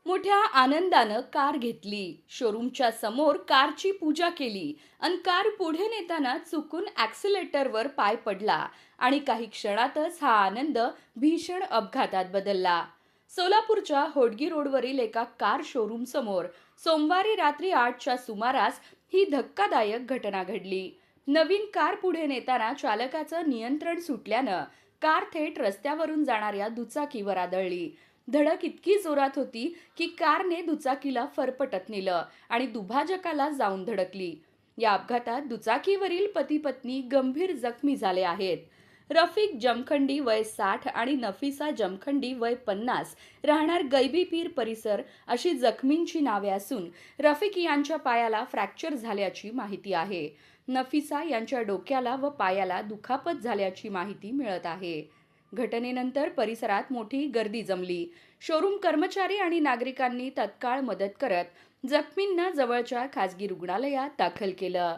मोठ्या आनंदानं कार घेतली. शोरूमच्या समोर कारची पूजा केली आणि कार पुढे नेताना चुकून ॲक्सिलेटरवर पाय पडला आणि काही क्षणातच हा आनंद भीषण अपघातात बदलला. सोलापूरच्या होडगी रोडवरील एका कार शोरूम समोर सोमवारी रात्री 8च्या सुमारास ही धक्कादायक घटना घडली. नवीन कार पुढे नेताना चालकाचं नियंत्रण सुटल्यानं कार थेट रस्त्यावरून जाणाऱ्या दुचाकीवर आदळली. धडक इतकी जोरात होती की कारने दुचाकीला फरफटत नेलं आणि दुभाजकाला जाऊन धडकली. या अपघातात दुचाकीवरील पती पत्नी गंभीर जखमी झाले आहेत. रफिक जमखंडी वय 60 आणि नफिसा जमखंडी वय 50 राहणार गैबीपीर परिसर अशी जखमींची नावे असून रफिक यांच्या पायाला फ्रॅक्चर झाल्याची माहिती आहे. नफिसा यांच्या डोक्याला व पायाला दुखापत झाल्याची माहिती मिळत आहे. घटनेनंतर परिसरात मोठी गर्दी जमली. शोरूम कर्मचारी आणि नागरिकांनी तत्काळ मदत करत जखमींना जवळच्या खासगी रुग्णालयात दाखल केलं.